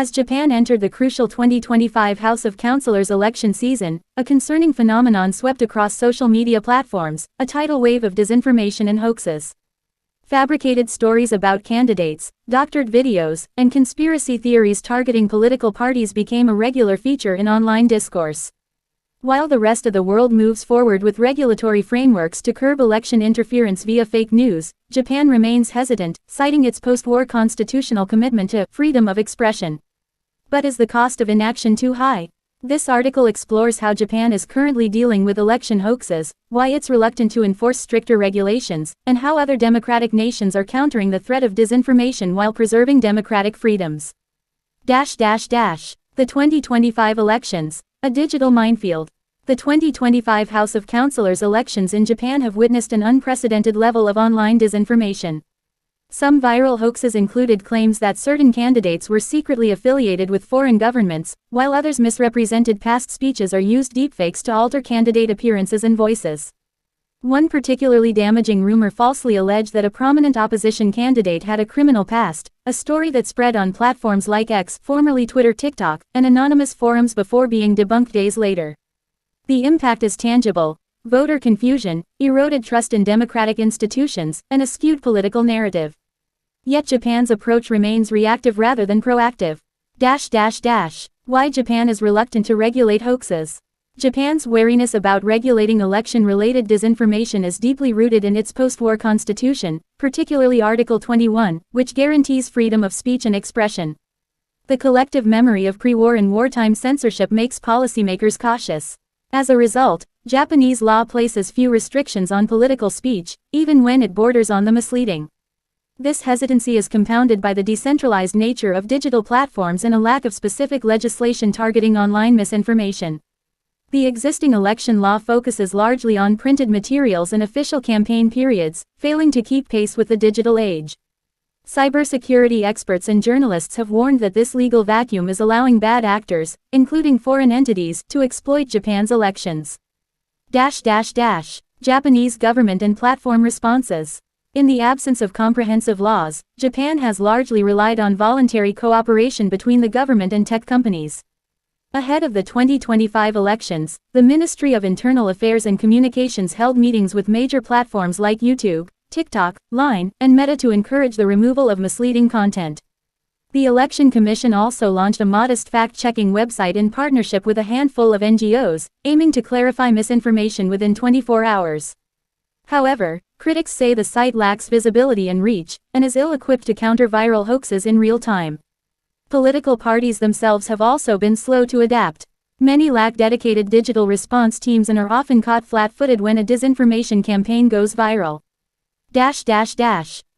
As Japan entered the crucial 2025 House of Councilors election season, a concerning phenomenon swept across social media platforms, a tidal wave of disinformation and hoaxes. Fabricated stories about candidates, doctored videos, and conspiracy theories targeting political parties became a regular feature in online discourse. While the rest of the world moves forward with regulatory frameworks to curb election interference via fake news, Japan remains hesitant, citing its post-war constitutional commitment to freedom of expression. But is the cost of inaction too high? This article explores how Japan is currently dealing with election hoaxes, why it's reluctant to enforce stricter regulations, and how other democratic nations are countering the threat of disinformation while preserving democratic freedoms. The 2025 elections. A digital minefield. The 2025 House of Councilors elections in Japan have witnessed an unprecedented level of online disinformation. Some viral hoaxes included claims that certain candidates were secretly affiliated with foreign governments, while others misrepresented past speeches or used deepfakes to alter candidate appearances and voices. One particularly damaging rumor falsely alleged that a prominent opposition candidate had a criminal past, a story that spread on platforms like X, formerly Twitter, TikTok, and anonymous forums before being debunked days later. The impact is tangible: voter confusion, eroded trust in democratic institutions, and a skewed political narrative. Yet Japan's approach remains reactive rather than proactive. Why Japan is reluctant to regulate hoaxes. Japan's wariness about regulating election-related disinformation is deeply rooted in its post-war constitution, particularly Article 21, which guarantees freedom of speech and expression. The collective memory of pre-war and wartime censorship makes policymakers cautious. As a result, Japanese law places few restrictions on political speech, even when it borders on the misleading. This hesitancy is compounded by the decentralized nature of digital platforms and a lack of specific legislation targeting online misinformation. The existing election law focuses largely on printed materials and official campaign periods, failing to keep pace with the digital age. Cybersecurity experts and journalists have warned that this legal vacuum is allowing bad actors, including foreign entities, to exploit Japan's elections. Japanese government and platform responses. In the absence of comprehensive laws, Japan has largely relied on voluntary cooperation between the government and tech companies. Ahead of the 2025 elections, the Ministry of Internal Affairs and Communications held meetings with major platforms like YouTube, TikTok, Line, and Meta to encourage the removal of misleading content. The Election Commission also launched a modest fact-checking website in partnership with a handful of NGOs, aiming to clarify misinformation within 24 hours. However, critics say the site lacks visibility and reach, and is ill-equipped to counter viral hoaxes in real time. Political parties themselves have also been slow to adapt. Many lack dedicated digital response teams and are often caught flat-footed when a disinformation campaign goes viral.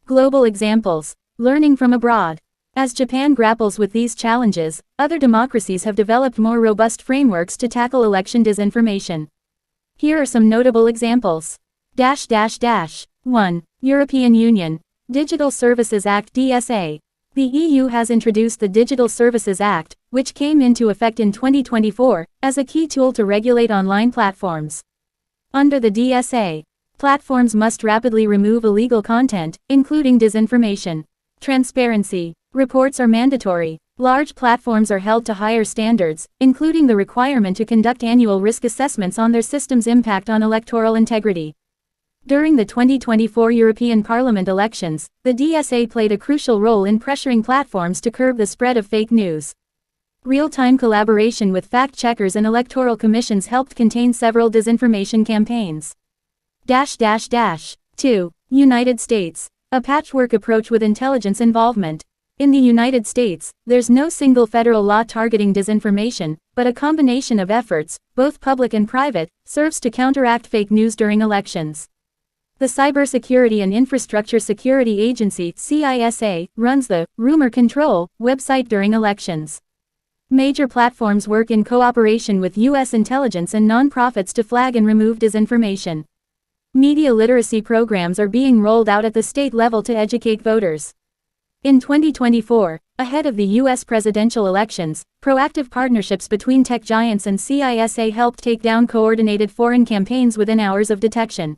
Global examples. Learning from abroad. As Japan grapples with these challenges, other democracies have developed more robust frameworks to tackle election disinformation. Here are some notable examples. 1. European Union. Digital Services Act (DSA). The EU has introduced the Digital Services Act, which came into effect in 2024, as a key tool to regulate online platforms. Under the DSA, platforms must rapidly remove illegal content, including disinformation. Transparency. Reports are mandatory. Large platforms are held to higher standards, including the requirement to conduct annual risk assessments on their system's impact on electoral integrity. During the 2024 European Parliament elections, the DSA played a crucial role in pressuring platforms to curb the spread of fake news. Real-time collaboration with fact-checkers and electoral commissions helped contain several disinformation campaigns. 2. United States. A patchwork approach with intelligence involvement. In the United States, there's no single federal law targeting disinformation, but a combination of efforts, both public and private, serves to counteract fake news during elections. The Cybersecurity and Infrastructure Security Agency (CISA) runs the Rumor Control website during elections. Major platforms work in cooperation with U.S. intelligence and nonprofits to flag and remove disinformation. Media literacy programs are being rolled out at the state level to educate voters. In 2024, ahead of the U.S. presidential elections, proactive partnerships between tech giants and CISA helped take down coordinated foreign campaigns within hours of detection.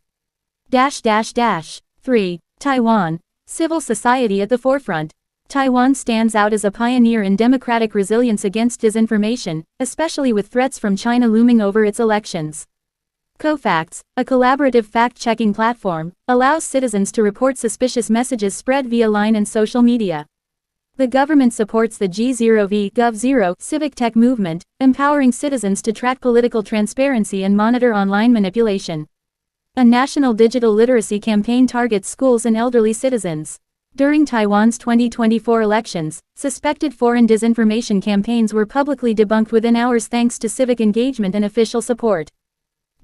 3. Taiwan. Civil society at the forefront. Taiwan stands out as a pioneer in democratic resilience against disinformation, especially with threats from China looming over its elections. CoFacts, a collaborative fact-checking platform, allows citizens to report suspicious messages spread via line and social media. The government supports the G0V Gov0 civic tech movement, empowering citizens to track political transparency and monitor online manipulation. A national digital literacy campaign targets schools and elderly citizens. During Taiwan's 2024 elections, suspected foreign disinformation campaigns were publicly debunked within hours thanks to civic engagement and official support.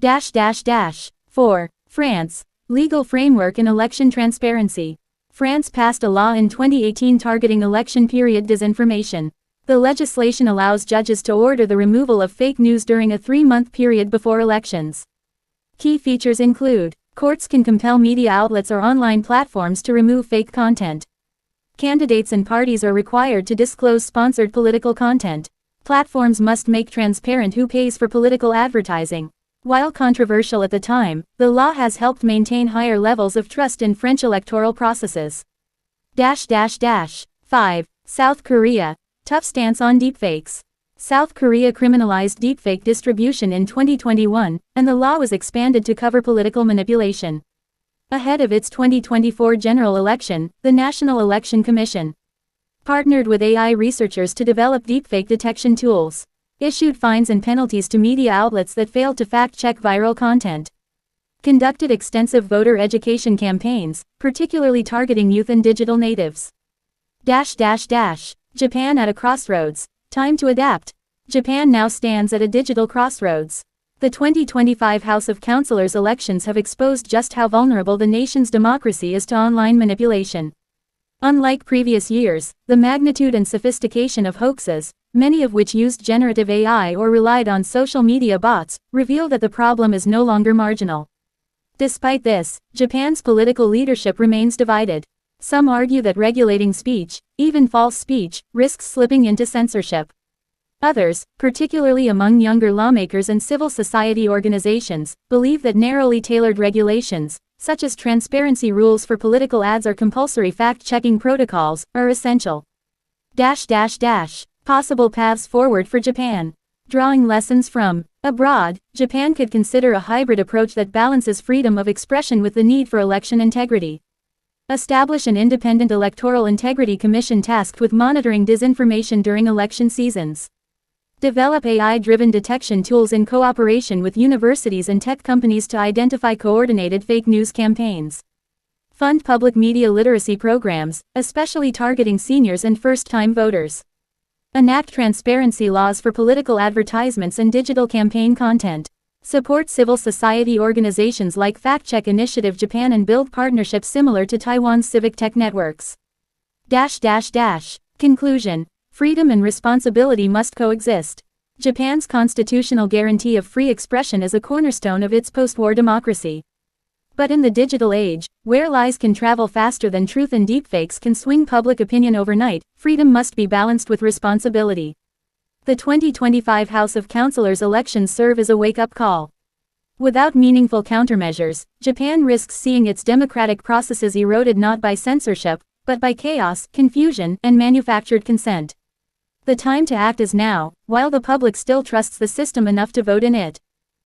4. France. Legal framework in election transparency. France passed a law in 2018 targeting election period disinformation. The legislation allows judges to order the removal of fake news during a 3-month period before elections. Key features include: courts can compel media outlets or online platforms to remove fake content. Candidates and parties are required to disclose sponsored political content. Platforms must make transparent who pays for political advertising. While controversial at the time, the law has helped maintain higher levels of trust in French electoral processes. 5. South Korea. Tough stance on deepfakes. South Korea criminalized deepfake distribution in 2021, and the law was expanded to cover political manipulation. Ahead of its 2024 general election, the National Election Commission partnered with AI researchers to develop deepfake detection tools, issued fines and penalties to media outlets that failed to fact-check viral content, conducted extensive voter education campaigns, particularly targeting youth and digital natives. Japan at a crossroads. Time to adapt. Japan now stands at a digital crossroads. The 2025 House of Councillors elections have exposed just how vulnerable the nation's democracy is to online manipulation. Unlike previous years, the magnitude and sophistication of hoaxes, many of which used generative AI or relied on social media bots, reveal that the problem is no longer marginal. Despite this, Japan's political leadership remains divided. Some argue that regulating speech, even false speech, risks slipping into censorship. Others, particularly among younger lawmakers and civil society organizations, believe that narrowly tailored regulations, such as transparency rules for political ads or compulsory fact-checking protocols, are essential. Possible paths forward for Japan. Drawing lessons from abroad, Japan could consider a hybrid approach that balances freedom of expression with the need for election integrity. Establish an independent electoral integrity commission tasked with monitoring disinformation during election seasons. Develop AI-driven detection tools in cooperation with universities and tech companies to identify coordinated fake news campaigns. Fund public media literacy programs, especially targeting seniors and first-time voters. Enact transparency laws for political advertisements and digital campaign content. Support civil society organizations like Fact Check Initiative Japan and build partnerships similar to Taiwan's civic tech networks. Conclusion. Freedom and responsibility must coexist. Japan's constitutional guarantee of free expression is a cornerstone of its post-war democracy. But in the digital age, where lies can travel faster than truth and deepfakes can swing public opinion overnight, freedom must be balanced with responsibility. The 2025 House of Councillors elections serve as a wake-up call. Without meaningful countermeasures, Japan risks seeing its democratic processes eroded not by censorship, but by chaos, confusion, and manufactured consent. The time to act is now, while the public still trusts the system enough to vote in it.